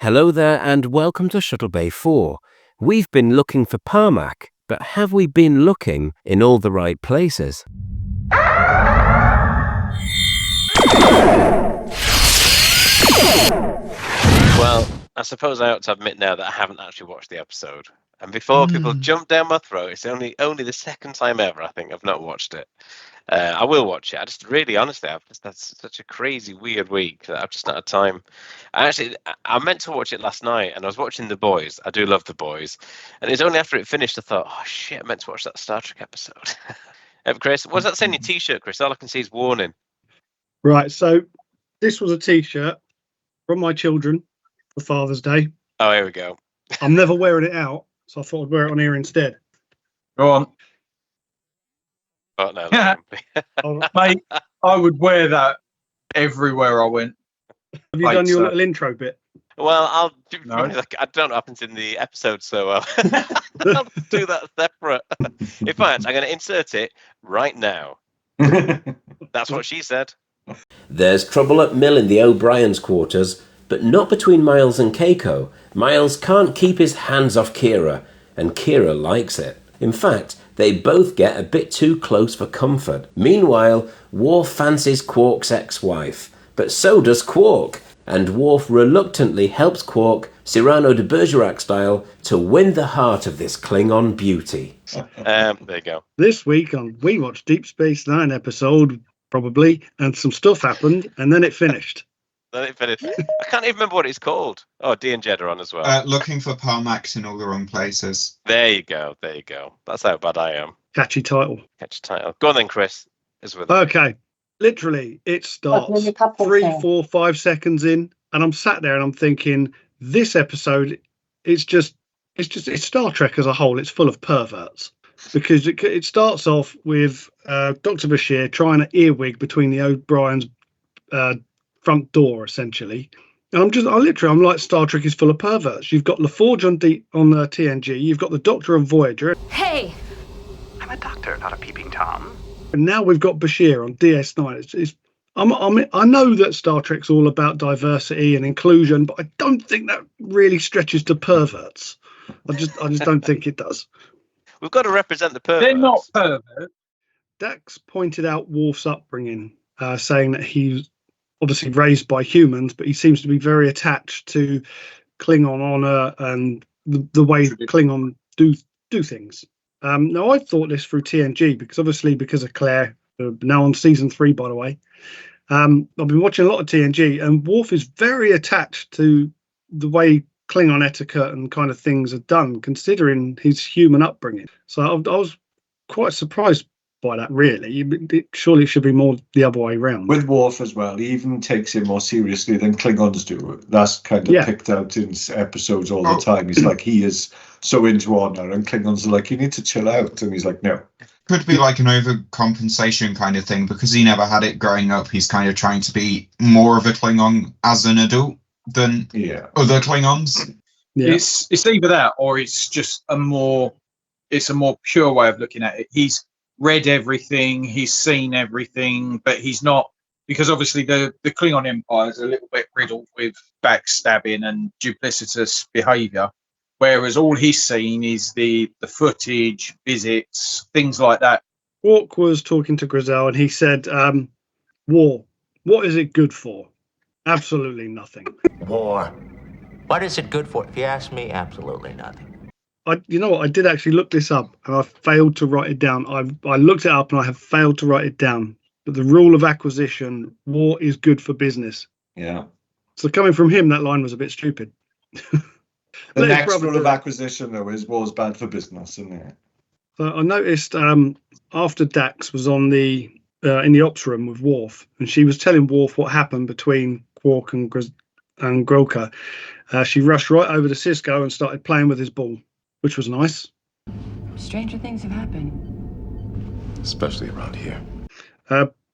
Hello there and welcome to Shuttle Bay 4. We've been looking for Parmac, but have we been looking in all the right places? Well, I suppose I ought to admit now that I haven't actually watched the episode. And before people jump down my throat, it's only the second time ever, I think, I've not watched it. I will watch it. I just really, honestly, I've just had such a crazy, weird week that I've just not had time. I meant to watch it last night, and I was watching The Boys. I do love The Boys. And it was only after it finished I thought, oh, shit, I meant to watch that Star Trek episode. Chris, what's that saying in your T-shirt, Chris? All I can see is warning. Right, so this was a T-shirt from my children for Father's Day. Oh, here we go. I'm never wearing it out, so I thought I'd wear it on here instead. Go on. Oh, no. Yeah. Mate, I would wear that everywhere I went. Have you done your little intro bit? Well, No. I don't know what happens in the episode, so I'll do that separate. In fact, I'm going to insert it right now. That's what she said. There's trouble at Mill in the O'Brien's quarters, but not between Miles and Keiko. Miles can't keep his hands off Kira, and Kira likes it. In fact, they both get a bit too close for comfort. Meanwhile, Worf fancies Quark's ex-wife, but so does Quark, and Worf reluctantly helps Quark, Cyrano de Bergerac style, to win the heart of this Klingon beauty. There you go. This week we watched Deep Space Nine episode, probably, and some stuff happened, and then it finished. Then it finished. I can't even remember what it's called. Oh, D and Jed are on as well. Looking for Parmax in all the wrong places. There you go. That's how bad I am. Catchy title. Catch the title. Go on then, Chris. Is with Okay, literally, it starts 3, 4, 5 seconds in, and I'm sat there and I'm thinking, this episode, it's Star Trek as a whole. It's full of perverts because it starts off with Dr. Bashir trying to earwig between the O'Brien's front door, essentially. And I'm like, Star Trek is full of perverts. You've got LaForge on TNG. You've got the Doctor on Voyager. Hey! I'm a doctor, not a peeping Tom. And now we've got Bashir on DS9. I know that Star Trek's all about diversity and inclusion, but I don't think that really stretches to perverts. I just don't think it does. We've got to represent the perverts. They're not perverts. Dax pointed out Worf's upbringing, saying that he's obviously raised by humans, but he seems to be very attached to Klingon honor and the way Klingon do things. Now, I thought this through TNG because of Claire, now on season 3, by the way. I've been watching a lot of TNG, and Worf is very attached to the way Klingon etiquette and kind of things are done, considering his human upbringing. So I was quite surprised by that, really. Surely it should be more the other way around. With Worf as well, he even takes it more seriously than Klingons do. That's kind of picked out in episodes all the time. He's like, he is so into honor, and Klingons are like, you need to chill out. And he's like, no. Could be like an overcompensation kind of thing because he never had it growing up. He's kind of trying to be more of a Klingon as an adult than other Klingons. Yeah. It's either that or it's just a more pure way of looking at it. He's read everything, he's seen everything, but he's not, because obviously the Klingon Empire is a little bit riddled with backstabbing and duplicitous behaviour, whereas all he's seen is the footage, visits, things like that. Quark was talking to Grizel and he said, war, what is it good for? Absolutely nothing. War. What is it good for? If you ask me, absolutely nothing. You know what? I did actually look this up, and I failed to write it down. I looked it up, and I have failed to write it down. But the rule of acquisition: war is good for business. Yeah. So coming from him, that line was a bit stupid. The next rule of acquisition, though, is war's bad for business, isn't it? So I noticed after Dax was on in the ops room with Worf, and she was telling Worf what happened between Quark and Grolka. She rushed right over to Cisco and started playing with his ball, which was nice. Stranger things have happened. Especially around here.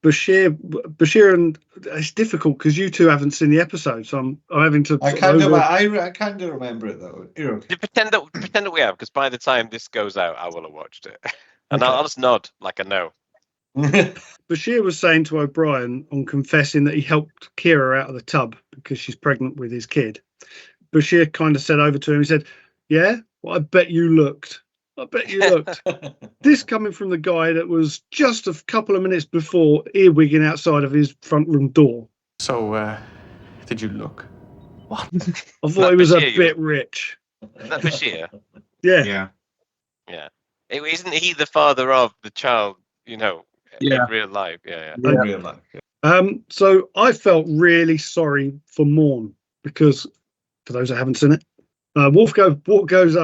Bashir, and it's difficult because you two haven't seen the episode, so I'm having to. I kind of remember it though. You're okay. Pretend that we have, because by the time this goes out, I will have watched it, and I'll just nod like I know. Bashir was saying to O'Brien on confessing that he helped Kira out of the tub because she's pregnant with his kid. Bashir kind of said over to him, he said, yeah, well, I bet you looked. I bet you looked. This coming from the guy that was just a couple of minutes before earwigging outside of his front room door. So, did you look? What? I thought he was a bit rich. Is that Bashir? Yeah. Yeah. Isn't he the father of the child, in real life? Yeah. In real life, yeah. So I felt really sorry for Morn because, for those that haven't seen it, Worf goes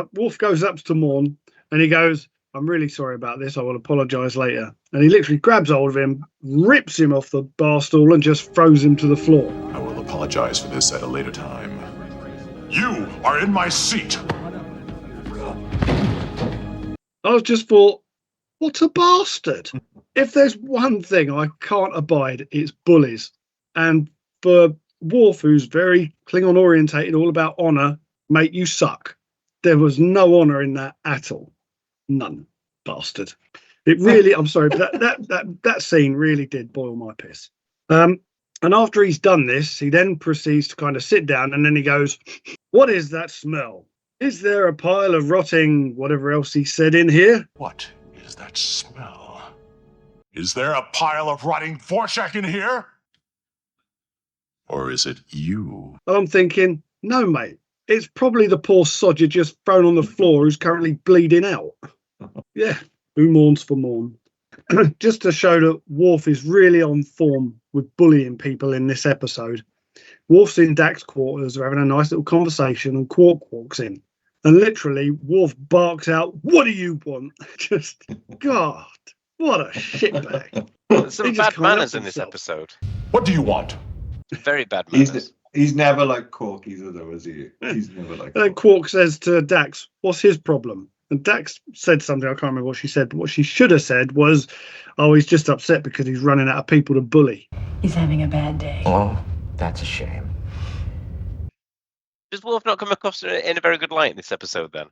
up to Morn and he goes, I'm really sorry about this. I will apologise later. And he literally grabs hold of him, rips him off the bar stool and just throws him to the floor. I will apologize for this at a later time. You are in my seat. I just thought, what a bastard. If there's one thing I can't abide, it's bullies. And for Worf, who's very Klingon orientated, all about honour, mate, you suck. There was no honour in that at all. None. Bastard. It really, I'm sorry, but that scene really did boil my piss. And after he's done this, he then proceeds to kind of sit down and then he goes, what is that smell? Is there a pile of rotting whatever else he said in here? What is that smell? Is there a pile of rotting Vorshak in here? Or is it you? I'm thinking, no, mate. It's probably the poor sod you just thrown on the floor who's currently bleeding out. Yeah, who mourns for Morn? Just to show that Worf is really on form with bullying people in this episode. Worf's in Dak's quarters, they're having a nice little conversation, and Quark walks in. And literally, Worf barks out, what do you want? Just, God, what a shitbag. There's some bad manners in this episode. What do you want? Very bad manners. He's never like Quark either, though, is he? He's never like And then Quark says to Dax, what's his problem? And Dax said something, I can't remember what she said, but what she should have said was, oh, he's just upset because he's running out of people to bully. He's having a bad day. Oh, that's a shame. Does Worf not come across in a very good light in this episode, then?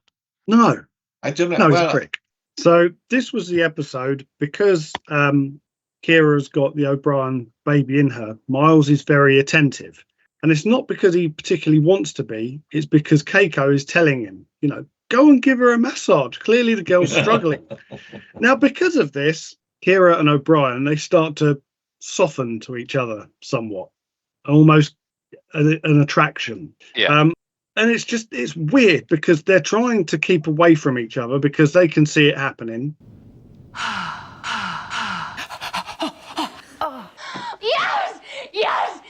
No. I don't know. No, he's a prick. So this was the episode, because Kira's got the O'Brien baby in her, Miles is very attentive. And it's not because he particularly wants to be, it's because Keiko is telling him, go and give her a massage. Clearly the girl's struggling. Now, because of this, Kira and O'Brien, they start to soften to each other somewhat, almost an attraction. Yeah. And it's weird because they're trying to keep away from each other because they can see it happening. Yes! Yes!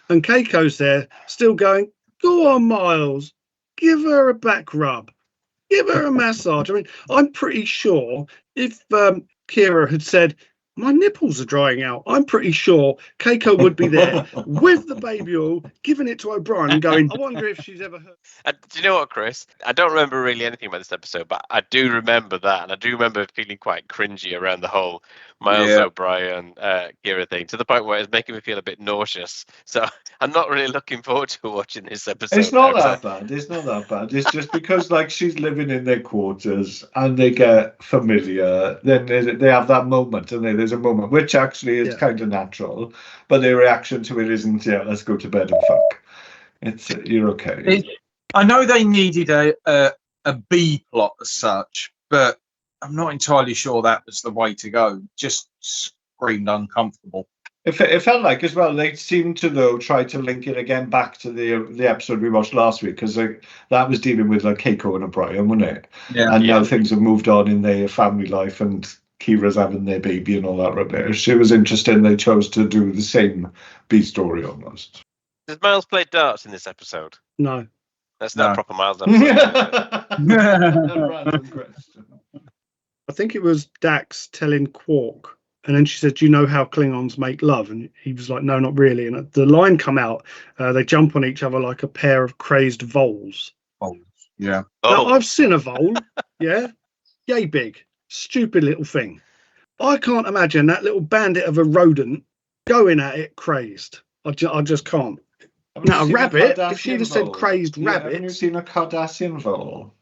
And Keiko's there, still going, go on, Miles, give her a back rub, give her a massage. I mean, I'm pretty sure if Kira had said, my nipples are drying out, I'm pretty sure Keiko would be there with the baby oil, giving it to O'Brien and going, I wonder if she's ever heard. Do you know what, Chris? I don't remember really anything about this episode, but I do remember that. And I do remember feeling quite cringy around the whole Miles O'Brien, Kira thing, to the point where it's making me feel a bit nauseous. So I'm not really looking forward to watching this episode. It's not that bad. It's not that bad. It's just because, she's living in their quarters and they get familiar. Then they have that moment, and there's a moment which actually is kind of natural, but their reaction to it isn't, let's go to bed and fuck. It's you're okay. I know they needed a B plot as such, but I'm not entirely sure that was the way to go. Just screamed uncomfortable. It felt like as well, they seemed to, though, try to link it again back to the episode we watched last week, because that was dealing with Keiko and O'Brien, wasn't it? Yeah. And now things have moved on in their family life, and Kira's having their baby and all that rubbish. It was interesting they chose to do the same B story almost. Does Miles play darts in this episode? No. That's not a proper Miles episode. Random question. I think it was Dax telling Quark, and then she said, do you know how Klingons make love? And he was like, no, not really. And the line come out, they jump on each other like a pair of crazed voles. Yeah. Now, I've seen a vole, yeah, yay big, stupid little thing. I can't imagine that little bandit of a rodent going at it crazed. I just can't. Now, a rabbit, if she'd have said crazed rabbit. Have you seen a Cardassian vole?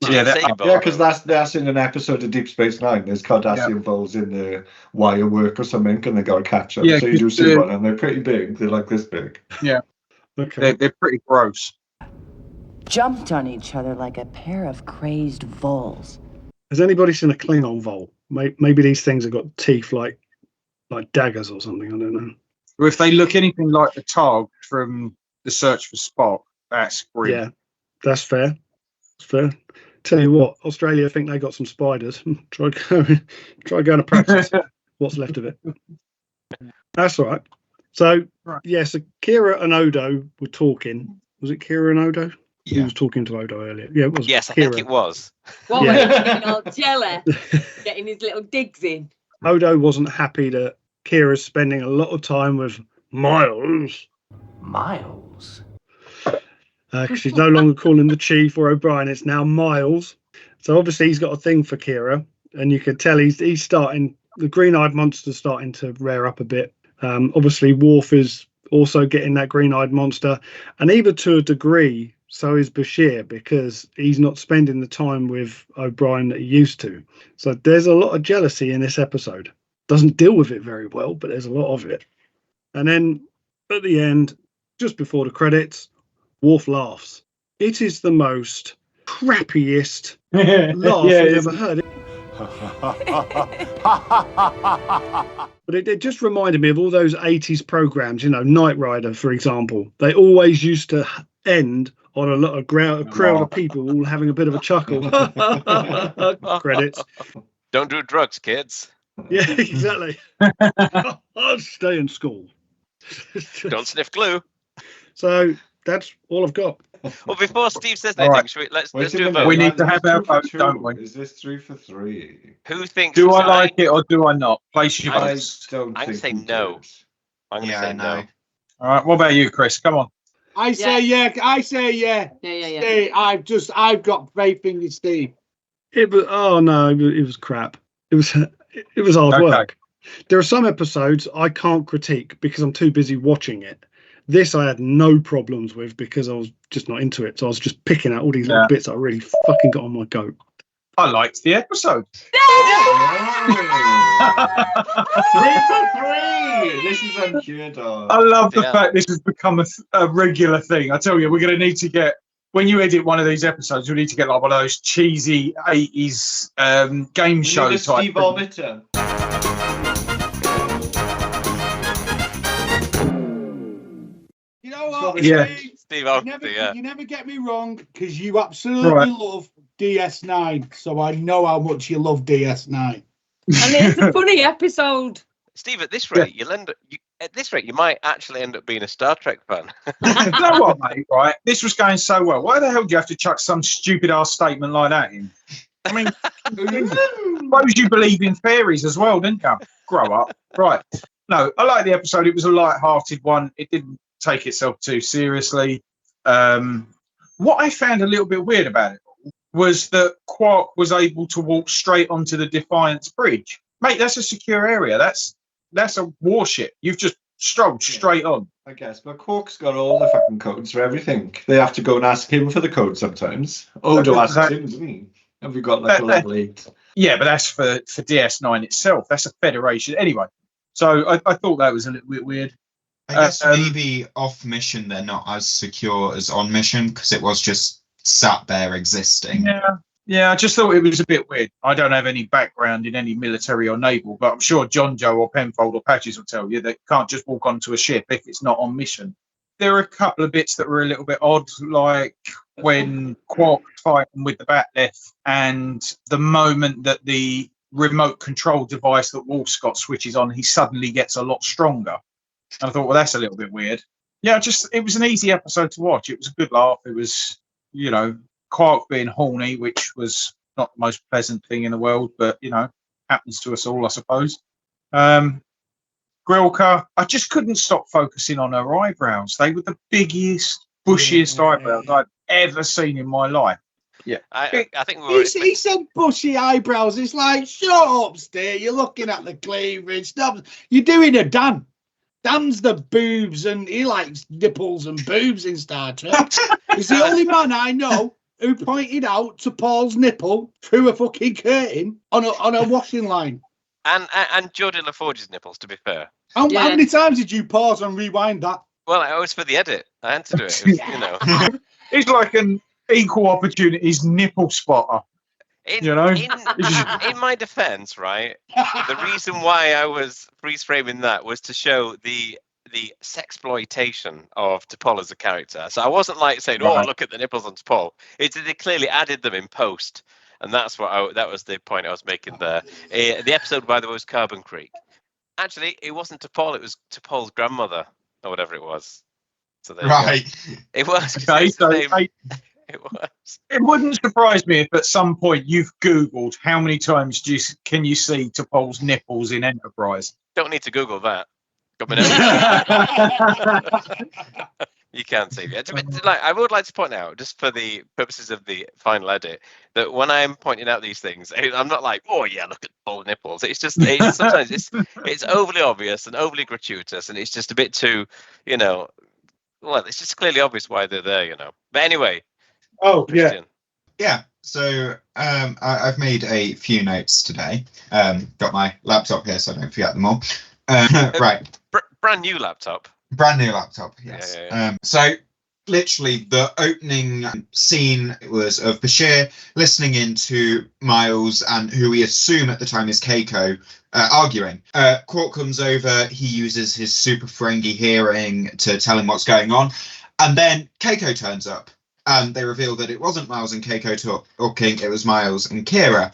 Yeah, because that's in an episode of Deep Space Nine. There's Cardassian voles in the wire work or something, and they got to catch them. Yeah, so you do see one, and they're pretty big. They're like this big. Yeah, Okay. they're pretty gross. Jumped on each other like a pair of crazed voles. Has anybody seen a Klingon vole? Maybe these things have got teeth like daggers or something. I don't know. Or if they look anything like the Targ from The Search for Spock, that's grim. Yeah, that's fair. That's fair. Tell you what, Australia think they got some spiders. Try going to practice. What's left of it. That's all right. So, so Kira and Odo were talking. Was it Kira and Odo? Yeah. He was talking to Odo earlier. Yeah, it was. Yes, I Kira. think it was. What was he getting all jelly? Getting his little digs in. Odo wasn't happy that Kira's spending a lot of time with Miles. Miles? Because she's no longer calling the Chief or O'Brien. It's now Miles. So obviously he's got a thing for Kira. And you can tell he's starting, the green-eyed monster's starting to rear up a bit. Obviously Worf is also getting that green-eyed monster. And even to a degree, so is Bashir, because he's not spending the time with O'Brien that he used to. So there's a lot of jealousy in this episode. Doesn't deal with it very well, but there's a lot of it. And then at the end, just before the credits, Worf laughs. It is the most crappiest laugh I've ever heard. But it just reminded me of all those 80s programs, Knight Rider, for example. They always used to end on a crowd of people all having a bit of a chuckle. Credits. Don't do drugs, kids. Yeah, exactly. I'll stay in school. Don't sniff glue. So that's all I've got. Well, before Steve says anything, let's do a vote. We need to have our vote, don't we? Is this 3 for 3? Who thinks? Do I like it or do I not? Place your votes. I'm going to say no. I'm going to say no. All right. What about you, Chris? Come on. I say yeah. I say yeah. Yeah. Steve, I've got faith in you, Steve. It was crap. It was hard work. There are some episodes I can't critique because I'm too busy watching it. This I had no problems with because I was just not into it. So I was just picking out all these little bits I really fucking got on my goat. I liked the episode. 3 for 3. This is unheard of. I love the fact this has become a regular thing. I tell you, we're going to need to get, when you edit one of these episodes, we need to get like one of those cheesy 80s game show type. Steve Orbiter. You know what? Yeah. Steve, you never get me wrong because you absolutely love DS9. So I know how much you love DS9. And it's a funny episode. Steve, at this rate, you might actually end up being a Star Trek fan. You know what, mate? Right, this was going so well. Why the hell do you have to chuck some stupid ass statement like that in? I mean, suppose you believe in fairies as well, didn't you? Grow up, right? No, I like the episode. It was a light-hearted one. It didn't take itself too seriously. What I found a little bit weird about it was that Quark was able to walk straight onto the Defiance bridge. Mate, that's a secure area. That's a warship. You've just strolled straight on. I guess, but Quark's got all the fucking codes for everything. They have to go and ask him for the code sometimes. Odo asks him, doesn't he? Have you got like a level 8? Yeah, but that's for DS9 itself. That's a Federation. Anyway, so I thought that was a little bit weird. I guess maybe off mission they're not as secure as on mission because it was just sat there existing. Yeah, I just thought it was a bit weird. I don't have any background in any military or naval, but I'm sure John Joe or Penfold or Patches will tell you that you can't just walk onto a ship if it's not on mission. There are a couple of bits that were a little bit odd, like when Quark's fighting with the Batleth and the moment that the remote control device that Wolf's got switches on, he suddenly gets a lot stronger. And I thought, well, that's a little bit weird. Yeah, it was an easy episode to watch. It was a good laugh. It was, Quark being horny, which was not the most pleasant thing in the world, but, happens to us all, I suppose. Grilka, I just couldn't stop focusing on her eyebrows. They were the biggest, bushiest eyebrows I've ever seen in my life. Yeah, I think he said bushy eyebrows. It's like, shut up, Steve. You're looking at the cleavage. Stop. You're doing a Dan. Dan's the boobs, and he likes nipples and boobs in Star Trek. He's the only man I know who pointed out to Paul's nipple through a fucking curtain on a washing line. And Jodie LaForge's nipples, to be fair. How many times did you pause and rewind that? Well, it was for the edit. I had to do it. It was, you know. It's like an equal opportunities nipple spotter. In my defense, right, the reason why I was freeze framing that was to show the sexploitation of T'Pol as a character. So I wasn't like saying, "Oh, look at the nipples on T'Pol." It's they clearly added them in post, and that's what that was the point I was making there. The episode, by the way, was Carbon Creek. Actually, it wasn't T'Pol; it was T'Pol's grandmother or whatever it was. So there you go. It was. Okay, so it was. It wouldn't surprise me if at some point you've Googled how many times can you see T'Pol's nipples in Enterprise. Don't need to Google that. You can see it. Like, I would like to point out, just for the purposes of the final edit, that when I'm pointing out these things, I'm not like, "Oh yeah, look at Paul nipples." It's just sometimes it's overly obvious and overly gratuitous, and it's just a bit too, you know. Well, it's just clearly obvious why they're there, you know. But anyway. Oh Christian. Yeah. So I've made a few notes today. Got my laptop here, so I don't forget them all. Right. Brand new laptop. Brand new laptop, yes. Yeah. So literally the opening scene was of Bashir listening into Miles and who we assume at the time is Keiko arguing. Quark comes over, he uses his super Ferengi hearing to tell him what's going on, and then Keiko turns up and they reveal that it wasn't Miles and Keiko talking, it was Miles and Kira.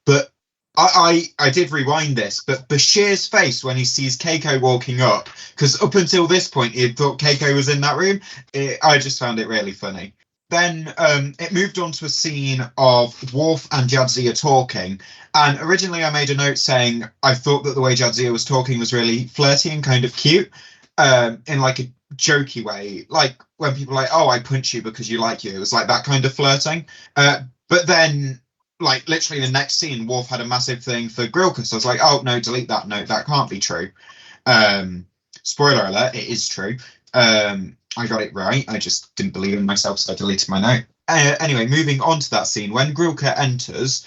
But I did rewind this, but Bashir's face when he sees Keiko walking up, because up until this point he had thought Keiko was in that room, I just found it really funny. Then it moved on to a scene of Worf and Jadzia talking, and originally I made a note saying I thought that the way Jadzia was talking was really flirty and kind of cute, in like a jokey way, like when people are like, "Oh, I punch you because you like you," it was like that kind of flirting. But then, like, literally the next scene, Worf had a massive thing for Grilka, so I was like, "Oh no, delete that note, that can't be true." Spoiler alert, it is true. I got it right, I just didn't believe in myself, so I deleted my note. Anyway, moving on to that scene, when Grilka enters,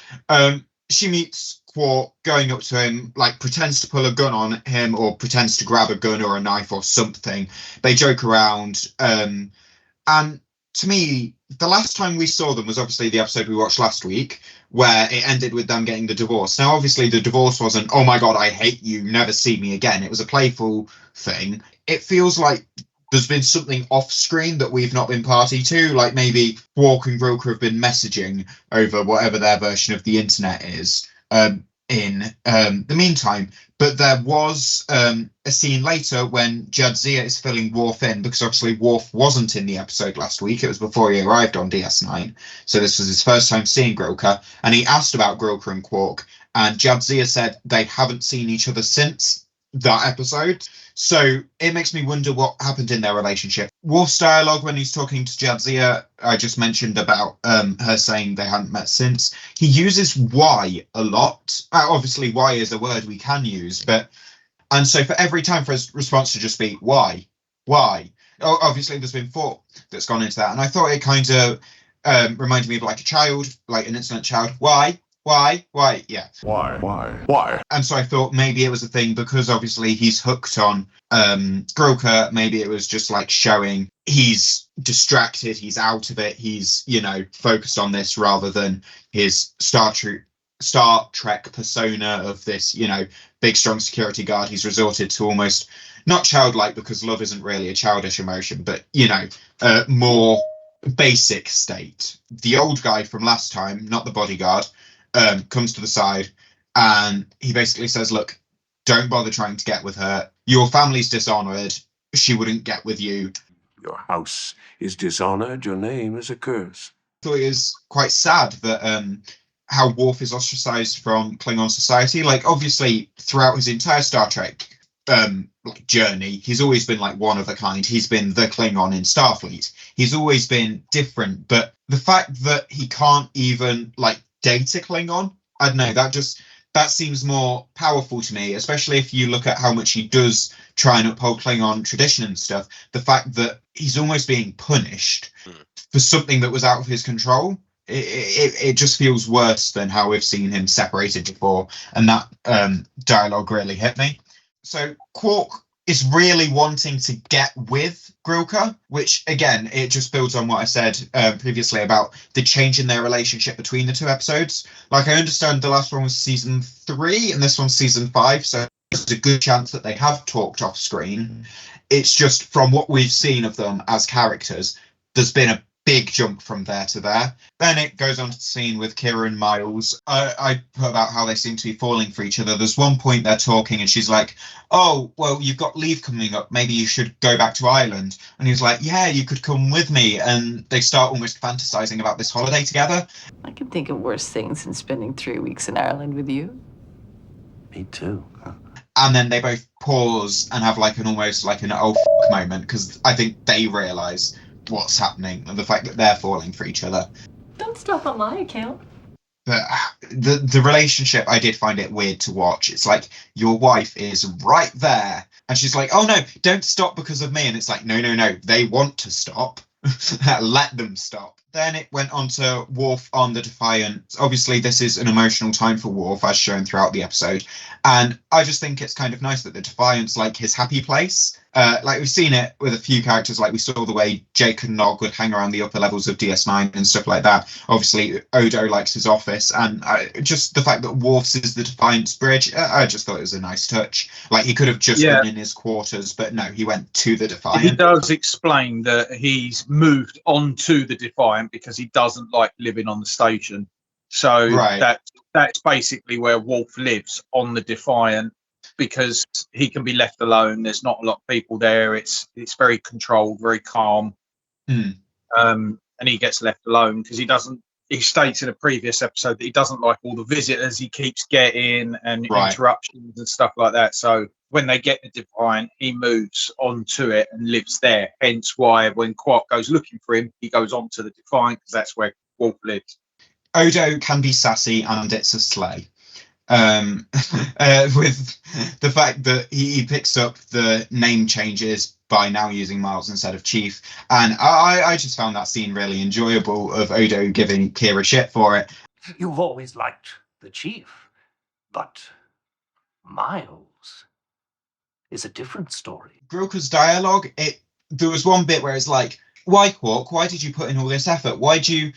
she meets Quark going up to him, like pretends to pull a gun on him or pretends to grab a gun or a knife or something. They joke around, and to me, the last time we saw them was obviously the episode we watched last week, where it ended with them getting the divorce. Now, obviously, the divorce wasn't, "Oh my god, I hate you, never see me again." It was a playful thing. It feels like there's been something off screen that we've not been party to, like maybe Quark and Grilka have been messaging over whatever their version of the internet is in the meantime. But there was a scene later when Jadzia is filling Worf in, because obviously Worf wasn't in the episode last week. It was before he arrived on DS9. So this was his first time seeing Grilka, and he asked about Grilka and Quark, and Jadzia said they haven't seen each other since that episode. So it makes me wonder what happened in their relationship. Worf's dialogue when he's talking to Jadzia, I just mentioned about her saying they hadn't met since. He uses why a lot. Obviously, why is a word we can use, and so for every time for his response to just be why. Obviously, there's been thought that's gone into that, and I thought it kind of reminded me of like a child, like an insolent child. Why? Yeah. Why? And so I thought maybe it was a thing because obviously he's hooked on Grilka. Maybe it was just like showing he's distracted, he's out of it, he's, focused on this rather than his Star Trek persona of this, big, strong security guard. He's resorted to almost not childlike, because love isn't really a childish emotion, but, more basic state. The old guy from last time, not the bodyguard, comes to the side and he basically says, "Look, don't bother trying to get with her. Your family's dishonored. She wouldn't get with you. Your house is dishonored. Your name is a curse." I thought it was quite sad that how Worf is ostracized from Klingon society. Like, obviously, throughout his entire Star Trek journey, he's always been like one of a kind. He's been the Klingon in Starfleet. He's always been different. But the fact that he can't even date a Klingon, I don't know, that seems more powerful to me, especially if you look at how much he does try and uphold Klingon tradition and stuff. The fact that he's almost being punished for something that was out of his control. It just feels worse than how we've seen him separated before, and that dialogue really hit me. So Quark is really wanting to get with Grilka, which again, it just builds on what I said previously about the change in their relationship between the two episodes. Like, I understand the last one was season 3 and this one's season 5, so there's a good chance that they have talked off screen. It's just from what we've seen of them as characters, there's been a big jump from there to there. Then it goes on to the scene with Kira and Miles. I put about how they seem to be falling for each other. There's one point they're talking and she's like, oh, well, you've got leave coming up. Maybe you should go back to Ireland. And he's like, yeah, you could come with me. And they start almost fantasizing about this holiday together. I can think of worse things than spending 3 weeks in Ireland with you. Me too. And then they both pause and have like an almost like an oh fuck moment, because I think they realise what's happening and the fact that they're falling for each other. Don't stop on my account. But the relationship, I did find it weird to watch. It's like, your wife is right there and she's like, oh no, don't stop because of me. And it's like, no, they want to stop. Let them stop. Then it went on to Worf on the Defiant. Obviously, this is an emotional time for Worf, as shown throughout the episode. And I just think it's kind of nice that the Defiant's like his happy place. Like, we've seen it with a few characters, like we saw the way Jake and Nog would hang around the upper levels of DS9 and stuff like that. Obviously, Odo likes his office, and just the fact that Worf's is the Defiant's bridge, I just thought it was a nice touch. Like, he could have just been in his quarters, but no, he went to the Defiant. He does explain that he's moved on to the Defiant because he doesn't like living on the station. So that's basically where Worf lives, on the Defiant, because he can be left alone. There's not a lot of people there. It's very controlled, very calm. And he gets left alone because he states in a previous episode that he doesn't like all the visitors he keeps getting and interruptions and stuff like that. So when they get the Defiant, he moves onto it and lives there. Hence why when Quark goes looking for him, he goes onto the Defiant, because that's where Worf lives. Odo can be sassy, and it's a sleigh. With the fact that he picks up the name changes by now using Miles instead of Chief, and I just found that scene really enjoyable, of Odo giving Kira shit for it. You've always liked the Chief, but Miles is a different story. Grilka's dialogue, there was one bit where it's like, why Quark? Why did you put in all this effort? Why'd you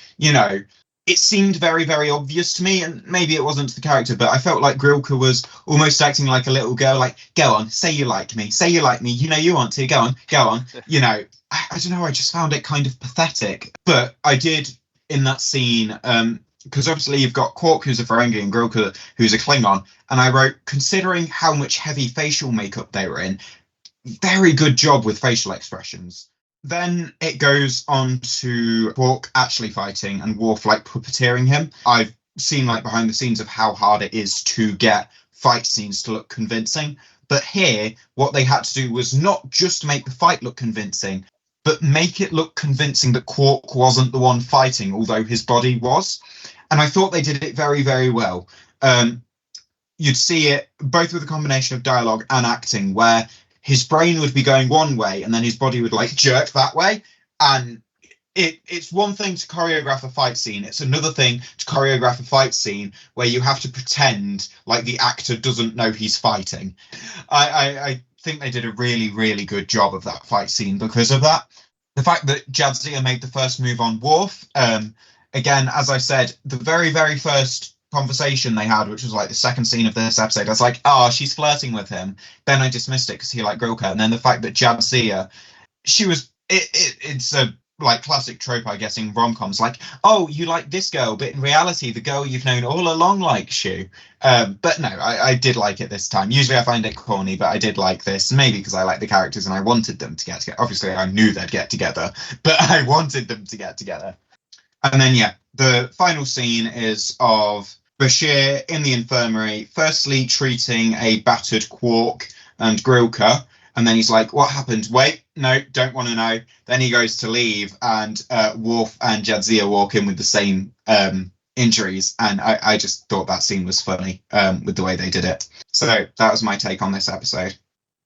it seemed very, very obvious to me, and maybe it wasn't to the character, but I felt like Grilka was almost acting like a little girl, like, go on, say you like me, you want to, go on. I don't know, I just found it kind of pathetic. But I did, in that scene, because obviously you've got Quark, who's a Ferengi, and Grilka, who's a Klingon, and I wrote, considering how much heavy facial makeup they were in, very good job with facial expressions. Then it goes on to Quark actually fighting and Worf like puppeteering him. I've seen like behind the scenes of how hard it is to get fight scenes to look convincing. But here, what they had to do was not just make the fight look convincing, but make it look convincing that Quark wasn't the one fighting, although his body was. And I thought they did it very, very well. You'd see it both with a combination of dialogue and acting, where his brain would be going one way and then his body would like jerk that way. And it's one thing to choreograph a fight scene. It's another thing to choreograph a fight scene where you have to pretend like the actor doesn't know he's fighting. I think they did a really, really good job of that fight scene because of that. The fact that Jadzia made the first move on Worf, again, as I said, the very, very first conversation they had, which was like the second scene of this episode, I was like, oh, she's flirting with him. Then I dismissed it because he liked Grilka. And then the fact that Jadzia, it's a like classic trope, I guess, in rom-coms, like, oh, you like this girl, but in reality the girl you've known all along likes you. But no, I did like it this time. Usually I find it corny, but I did like this, maybe because I like the characters and I wanted them to get together. Obviously I knew they'd get together, but I wanted them to get together. And then the final scene is of Bashir in the infirmary, firstly treating a battered Quark and Grilka, and then he's like, what happened? Wait, no, don't want to know. Then he goes to leave, and Worf and Jadzia walk in with the same injuries, and I just thought that scene was funny with the way they did it. So that was my take on this episode.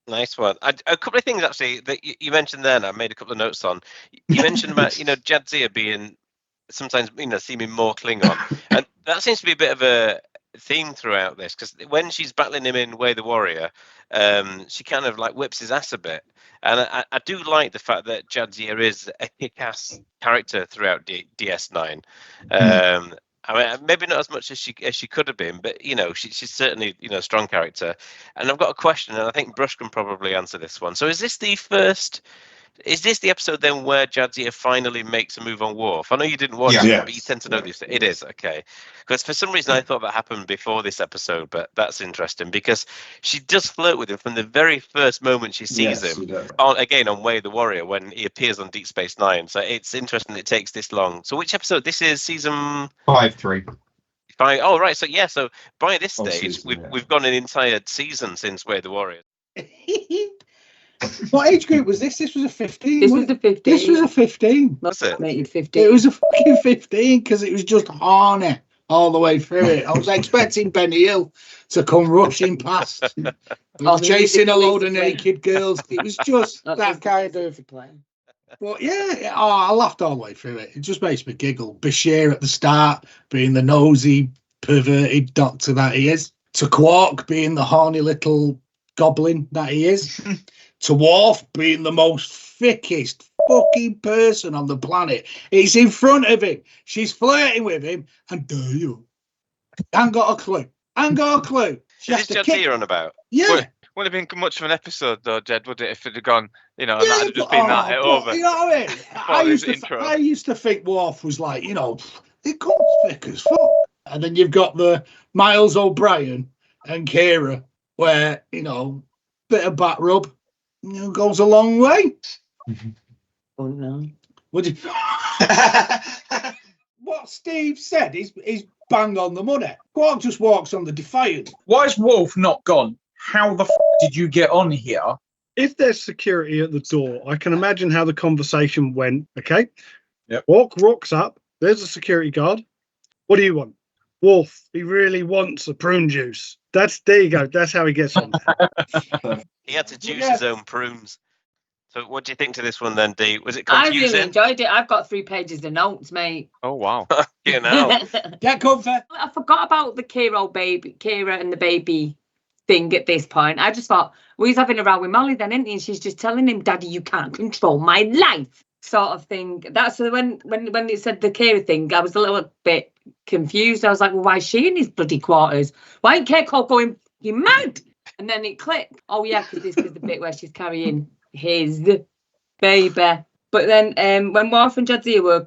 Nice one. A couple of things actually that you mentioned there, and I made a couple of notes on. You mentioned about Jadzia being sometimes seeming more Klingon, and that seems to be a bit of a theme throughout this, because when she's battling him in Way the Warrior, she kind of like whips his ass a bit, and I do like the fact that Jadzia is a kick-ass character throughout DS9. I mean, maybe not as much as she could have been, but she's certainly a strong character. And I've got a question, and I think Brush can probably answer this one. So, is this the episode then where Jadzia finally makes a move on Worf? I know you didn't watch it, but you tend to know this. It is, okay. Because for some reason I thought that happened before this episode, but that's interesting because she does flirt with him from the very first moment she sees him. On Way the Warrior, when he appears on Deep Space Nine. So it's interesting it takes this long. So which episode? This is season 5-3. Oh, right. So yeah. So by this stage, we've gone an entire season since Way the Warrior. What age group was this? This was a 15. This was a 15. This was a 15. Was it? Rated 15. It was a fucking 15 because it was just horny all the way through it. I was expecting Benny Hill to come rushing past, chasing a load of naked girls. It was just that kind of. But yeah, I laughed all the way through it. It just makes me giggle. Bashir at the start being the nosy, perverted doctor that he is. To Quark being the horny little goblin that he is. To Worf being the most thickest fucking person on the planet. He's in front of him. She's flirting with him. And do you? Ain't got a clue. She has Is to this kick. Jadzia on about? Yeah. Wouldn't have been much of an episode though, Jed, would it, if it had gone, and that had just been that over. You know what I mean? I used to think Worf was like, it comes thick as fuck. And then you've got the Miles O'Brien and Kira, where, bit of back rub goes a long way. Oh no. What Steve said is bang on the money. Quark just walks on the Defiant. Why is Worf not gone? How the did you get on here? If there's security at the door, I can imagine how the conversation went. Okay. Yep. Quark rocks up. There's a security guard. What do you want? Worf, he really wants a prune juice. There you go. That's how he gets on there. He had to juice his own prunes. So what do you think to this one then, Dee? Was it I confusing? really enjoyed it. I've got 3 pages of notes, mate. Oh, wow. Get comfy. I forgot about the Kira and the baby thing at this point. I just thought, well, he's having a row with Molly then, isn't he? And she's just telling him, Daddy, you can't control my life, sort of thing. That's when it said the Kira thing, I was a little bit confused. I was like, well, why is she in his bloody quarters? Why ain't Keiko going, you mad? And then it clicked. Oh, yeah, because this is the bit where she's carrying his baby. But then when Worf and Jadzia were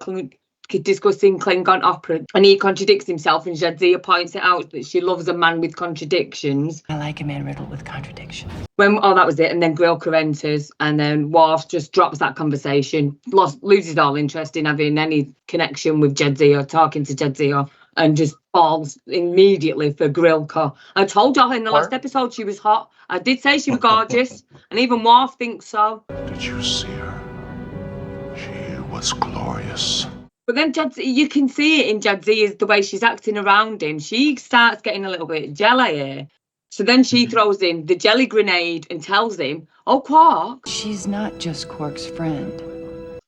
discussing Klingon opera, and he contradicts himself, and Jadzia points it out that she loves a man with contradictions. I like a man riddled with contradictions. That was it. And then Grilka enters, and then Worf just drops that conversation, loses all interest in having any connection with Jadzia, talking to Jadzia, and just falls immediately for Grilka. I told y'all in the last episode she was hot. I did say she was gorgeous, and even Worf thinks so. Did you see her? She was glorious. But then you can see it in Jadzia's, the way she's acting around him. She starts getting a little bit jelly here. So then she throws in the jelly grenade and tells him, oh, Quark. She's not just Quark's friend.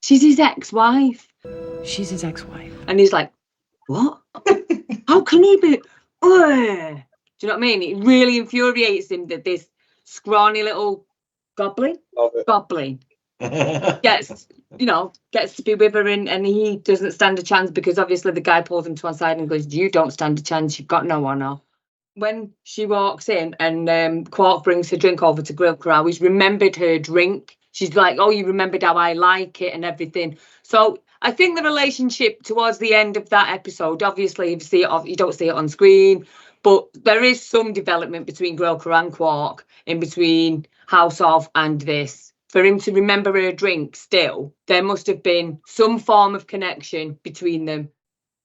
She's his ex-wife. She's his ex-wife. And he's like, what? How can he be? Do you know what I mean? It really infuriates him that this scrawny little goblin gets to be with her, and he doesn't stand a chance because obviously the guy pulls him to one side and goes, you don't stand a chance, you've got no honor. When she walks in and Quark brings her drink over to Grilka, he's remembered her drink. She's like, oh, you remembered how I like it and everything. So I think the relationship towards the end of that episode, obviously you don't see it on screen, but there is some development between Grilka and Quark in between House of and this. For him to remember her drink still, there must have been some form of connection between them.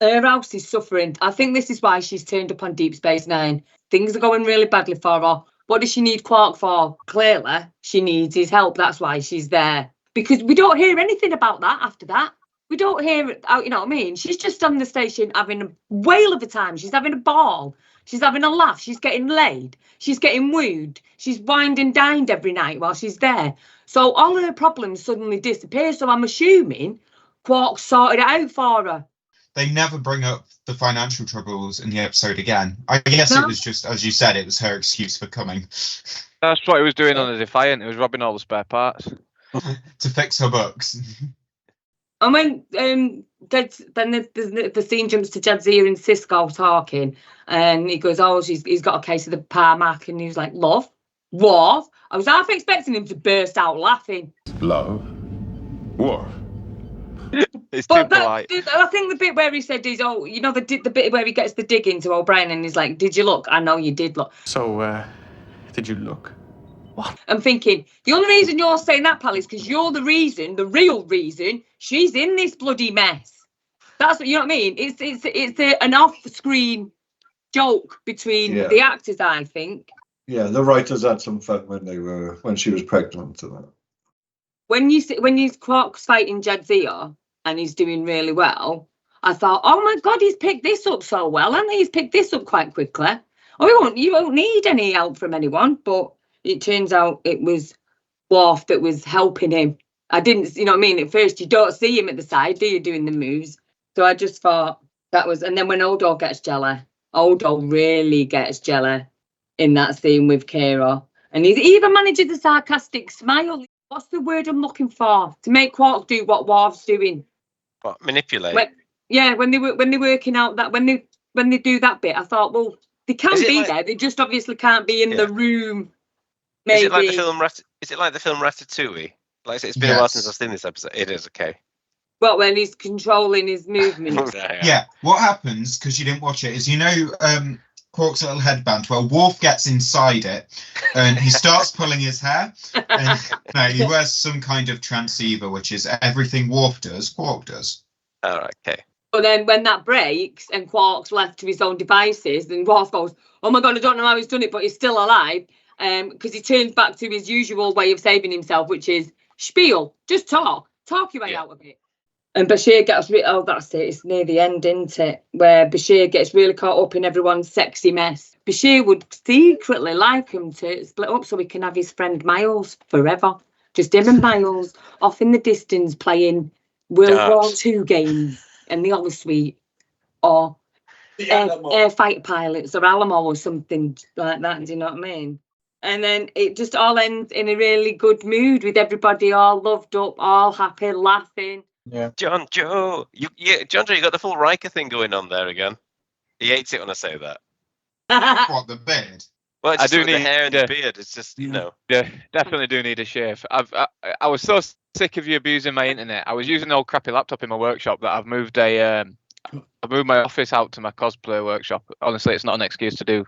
Her house is suffering. I think this is why she's turned up on Deep Space Nine. Things are going really badly for her. What does she need Quark for? Clearly, she needs his help. That's why she's there. Because we don't hear anything about that after that. We don't hear, you know what I mean? She's just on the station having a whale of a time. She's having a ball. She's having a laugh. She's getting laid. She's getting wooed. She's wined and dined every night while she's there. So all her problems suddenly disappear. So I'm assuming Quark sorted it out for her. They never bring up the financial troubles in the episode again. I guess it was just, as you said, it was her excuse for coming. That's what he was doing on the Defiant. He was robbing all the spare parts. To fix her books. And when the scene jumps to Jadzia and Cisco talking, and he goes, "Oh, he's got a case of the Parmac," and he's like, "Love, what?" I was half expecting him to burst out laughing. Love? Worf? It's too polite. I think the bit where he said, "He's the bit where he gets the dig into O'Brien," and he's like, "Did you look?" "I know you did look." So, did you look? What? I'm thinking, the only reason you're saying that, pal, is because you're the real reason she's in this bloody mess. That's what, you know what I mean? It's an off-screen joke between the actors, I think. Yeah, the writers had some fun when she was pregnant and that. When Quark's fighting Jadzia and he's doing really well, I thought, oh my God, he's picked this up so well, and he's picked this up quite quickly. Oh, you won't need any help from anyone, but it turns out it was Worf that was helping him. I didn't, you know what I mean? At first, you don't see him at the side, do you, doing the moves? So I just thought that was... And then when Odo gets jelly, Odo really gets jelly in that scene with Kira. And he even manages a sarcastic smile. What's the word I'm looking for? To make Quark do what Worf's doing. What, manipulate? When they're working out that... When they do that bit, I thought, well, they can be there. They just obviously can't be in the room. Maybe. Is it like the film Ratatouille? Like I said, it's been a while since I've seen this episode. It is, okay. Well, when he's controlling his movements. Yeah, what happens, because you didn't watch it, is Quark's little headband? Well, Worf gets inside it and he starts pulling his hair. And he wears some kind of transceiver, which is everything Worf does, Quark does. All right, okay. But then when that breaks and Quark's left to his own devices, then Worf goes, "Oh my God, I don't know how he's done it, but he's still alive." Because he turns back to his usual way of saving himself, which is spiel. Just talk your way out of it. And Bashir gets that's it. It's near the end, isn't it? Where Bashir gets really caught up in everyone's sexy mess. Bashir would secretly like him to split up so he can have his friend Miles forever. Just him and Miles off in the distance playing World War II games in the holosuite or air fighter pilots or Alamo or something like that. Do you know what I mean? And then it just all ends in a really good mood with everybody all loved up, all happy, laughing. Yeah. John Joe, you got the full Riker thing going on there again. He hates it when I say that. What, the beard? Well, I do need the hair and the beard. It's just, Yeah, definitely do need a shave. I was so sick of you abusing my internet. I was using an old crappy laptop in my workshop that I've moved my office out to my cosplay workshop. Honestly, it's not an excuse to do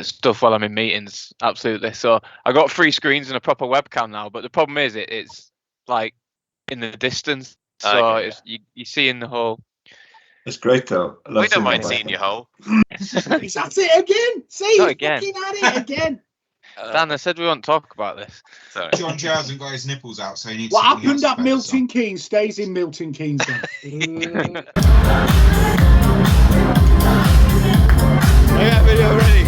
stuff while I'm in meetings. Absolutely. So I got 3 screens and a proper webcam now, but the problem is it's like in the distance, so you see in the hole. It's great though. We don't mind seeing your hole. That's it again. See, not again. Fucking at it again. Dan, I said we won't talk about this. Sorry. John Joe hasn't got his nipples out, so he needs. What something happened else at to Milton Keynes stays in Milton Keynes. Then. I got video ready.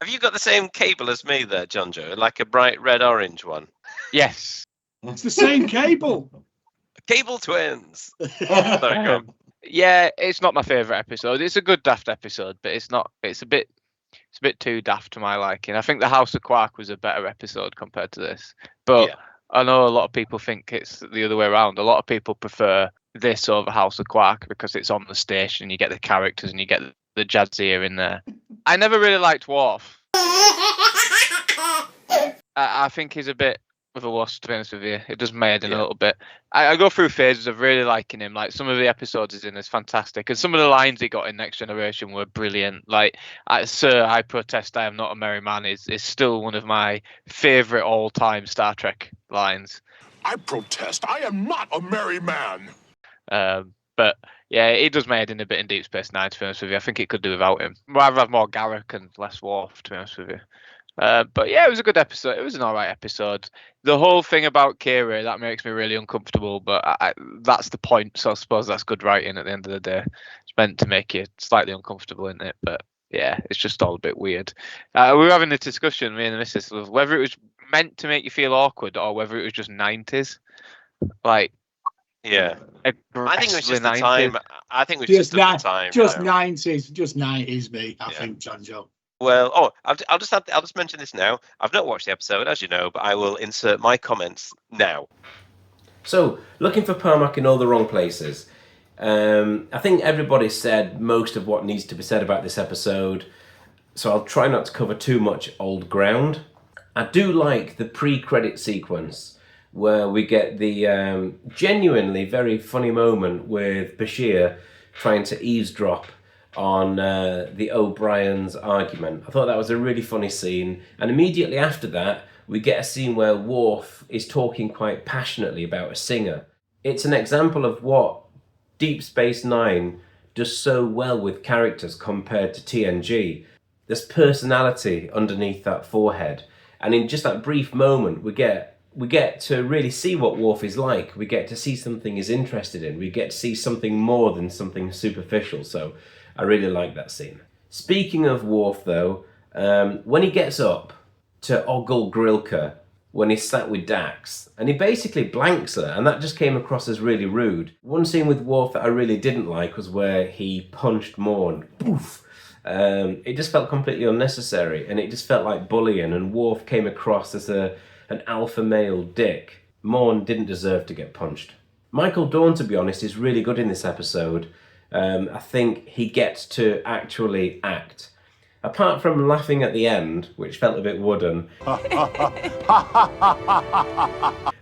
Have you got the same cable as me there, John Joe? Like a bright red-orange one? Yes. It's the same cable. Cable twins. Sorry, go on. Yeah, it's not my favourite episode. It's a good daft episode, but it's not. It's a bit too daft to my liking. I think the House of Quark was a better episode compared to this. But I know a lot of people think it's the other way around. A lot of people prefer this over House of Quark because it's on the station. You get the characters and you get the Jadzia in there. I never really liked Worf. I think he's a bit with a loss, to be honest with you. It does my head in a little bit. I go through phases of really liking him. Like, some of the episodes he's in is fantastic, and some of the lines he got in Next Generation were brilliant. Like, "Sir, I protest, I am not a merry man" is still one of my favourite all-time Star Trek lines. I protest, I am not a merry man. But yeah, it does my head in a bit in Deep Space Nine, to be honest with you. I think it could do without him. Rather have more Garak and less Worf, to be honest with you. But yeah, it was a good episode. It was an alright episode. The whole thing about Kira, that makes me really uncomfortable, but that's the point, so I suppose that's good writing at the end of the day. It's meant to make you slightly uncomfortable, isn't it? But yeah, it's just all a bit weird. We were having a discussion, me and the missus, of whether it was meant to make you feel awkward or whether it was just 90s. Like, yeah. I think it was just the 90s. time. I think it was just the time. Just 90s, mate, I think, John Joe. Well, I'll just mention this now. I've not watched the episode, as you know, but I will insert my comments now. So, looking for Parmac in all the wrong places. I think everybody said most of what needs to be said about this episode, so I'll try not to cover too much old ground. I do like the pre-credit sequence where we get the genuinely very funny moment with Bashir trying to eavesdrop on the O'Brien's argument. I thought that was a really funny scene. And immediately after that, we get a scene where Worf is talking quite passionately about a singer. It's an example of what Deep Space Nine does so well with characters compared to TNG. There's personality underneath that forehead. And in just that brief moment, we get to really see what Worf is like. We get to see something he's interested in. We get to see something more than something superficial. So I really like that scene. Speaking of Worf, though, when he gets up to ogle Grilka when he's sat with Dax, and he basically blanks her, and that just came across as really rude. One scene with Worf that I really didn't like was where he punched Morn. Poof! It just felt completely unnecessary, and it just felt like bullying, and Worf came across as an alpha male dick. Morn didn't deserve to get punched. Michael Dorn, to be honest, is really good in this episode. I think he gets to actually act. Apart from laughing at the end, which felt a bit wooden,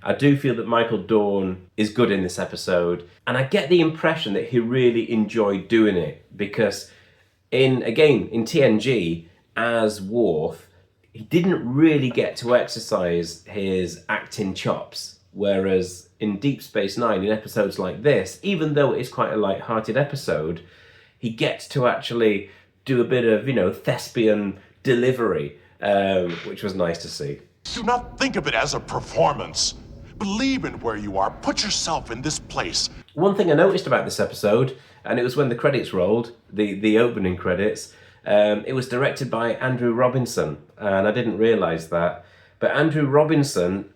I do feel that Michael Dorn is good in this episode, and I get the impression that he really enjoyed doing it, because in TNG, as Worf, he didn't really get to exercise his acting chops, whereas in Deep Space Nine, in episodes like this, even though it's quite a light-hearted episode, he gets to actually do a bit of, thespian delivery, which was nice to see. Do not think of it as a performance. Believe in where you are. Put yourself in this place. One thing I noticed about this episode, and it was when the credits rolled, the opening credits, it was directed by Andrew Robinson, and I didn't realise that. But Andrew Robinson,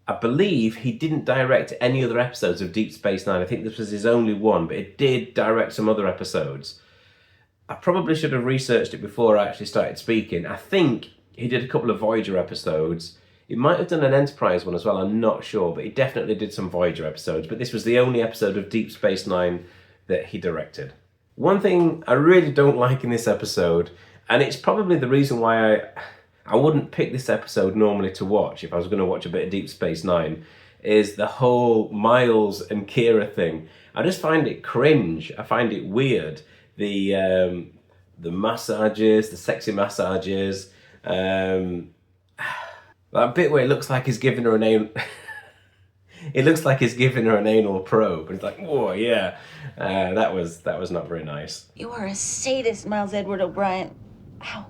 I believe he didn't direct any other episodes of Deep Space Nine. I think this was his only one, but it did direct some other episodes. I probably should have researched it before I actually started speaking. I think he did a couple of Voyager episodes. He might have done an Enterprise one as well, I'm not sure, but he definitely did some Voyager episodes. But this was the only episode of Deep Space Nine that he directed. One thing I really don't like in this episode, and it's probably the reason why I wouldn't pick this episode normally to watch if I was going to watch a bit of Deep Space Nine, is the whole Miles and Kira thing. I just find it cringe. I find it weird. The massages, the sexy massages, that bit where it looks like he's giving her an anal. It looks like he's giving her an anal probe, and it's like, oh yeah, that was not very nice. You are a sadist, Miles Edward O'Brien. Ow.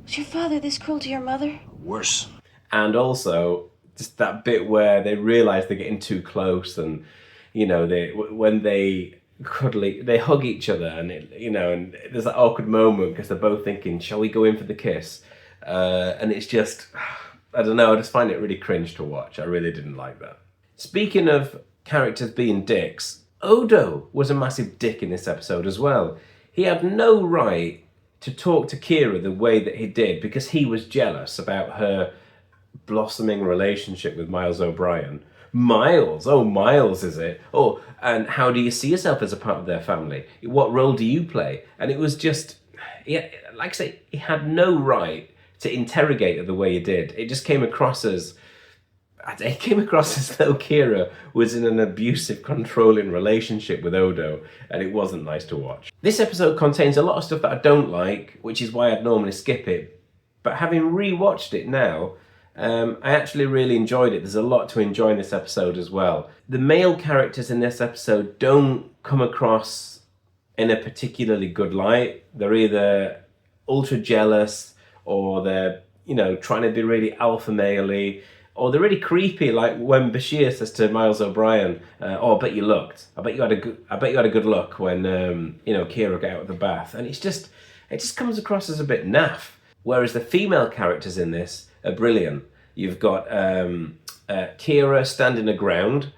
Was your father this cruel to your mother? Worse. And also just that bit where they realise they're getting too close, and when they cuddly, they hug each other, and and there's that awkward moment because they're both thinking, shall we go in for the kiss? And it's just, I don't know, I just find it really cringe to watch. I really didn't like that. Speaking of characters being dicks, Odo was a massive dick in this episode as well. He had no right to talk to Kira the way that he did because he was jealous about her blossoming relationship with Miles O'Brien. Miles? Oh, Miles, is it? Oh, and how do you see yourself as a part of their family? What role do you play? And it was just, like I say, he had no right to interrogate her the way he did. It just came across as it came across as though Kira was in an abusive, controlling relationship with Odo, and it wasn't nice to watch. This episode contains a lot of stuff that I don't like, which is why I'd normally skip it. But having rewatched it now, I actually really enjoyed it. There's a lot to enjoy in this episode as well. The male characters in this episode don't come across in a particularly good light. They're either ultra jealous, or they're, trying to be really alpha male-y, or they're really creepy, like when Bashir says to Miles O'Brien, "Oh, I bet you looked. I bet you had a good look when Kira got out of the bath." And it just comes across as a bit naff. Whereas the female characters in this are brilliant. You've got Kira standing her ground.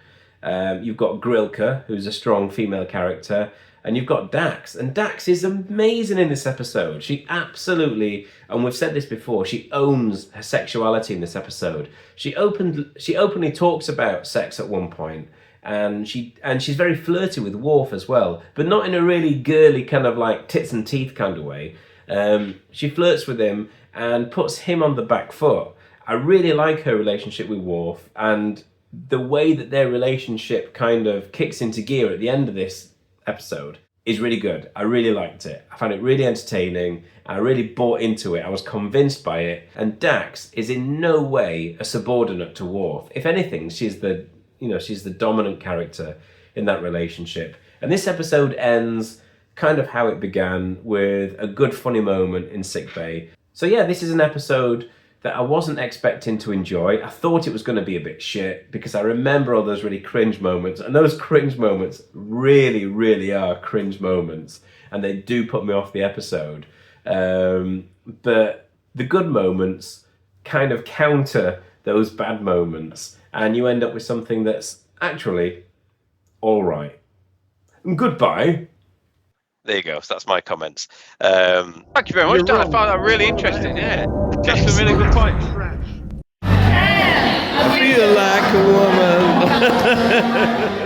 You've got Grilka, who's a strong female character. And you've got Dax. And Dax is amazing in this episode. She absolutely, and we've said this before, she owns her sexuality in this episode. She openly talks about sex at one point. And she's very flirty with Worf as well. But not in a really girly kind of like tits and teeth kind of way. She flirts with him and puts him on the back foot. I really like her relationship with Worf, and the way that their relationship kind of kicks into gear at the end of this episode is really good. I really liked it. I found it really entertaining. I really bought into it. I was convinced by it. And Dax is in no way a subordinate to Worf. If anything, she's the dominant character in that relationship. And this episode ends kind of how it began, with a good funny moment in sickbay. So yeah, this is an episode that I wasn't expecting to enjoy. I thought it was going to be a bit shit because I remember all those really cringe moments, and those cringe moments really, really are cringe moments, and they do put me off the episode. But the good moments kind of counter those bad moments, and you end up with something that's actually all right. And goodbye. There you go. So that's my comments. Thank you very much, Dan. I found that really interesting. Yeah, that's a really good point. I feel like a woman.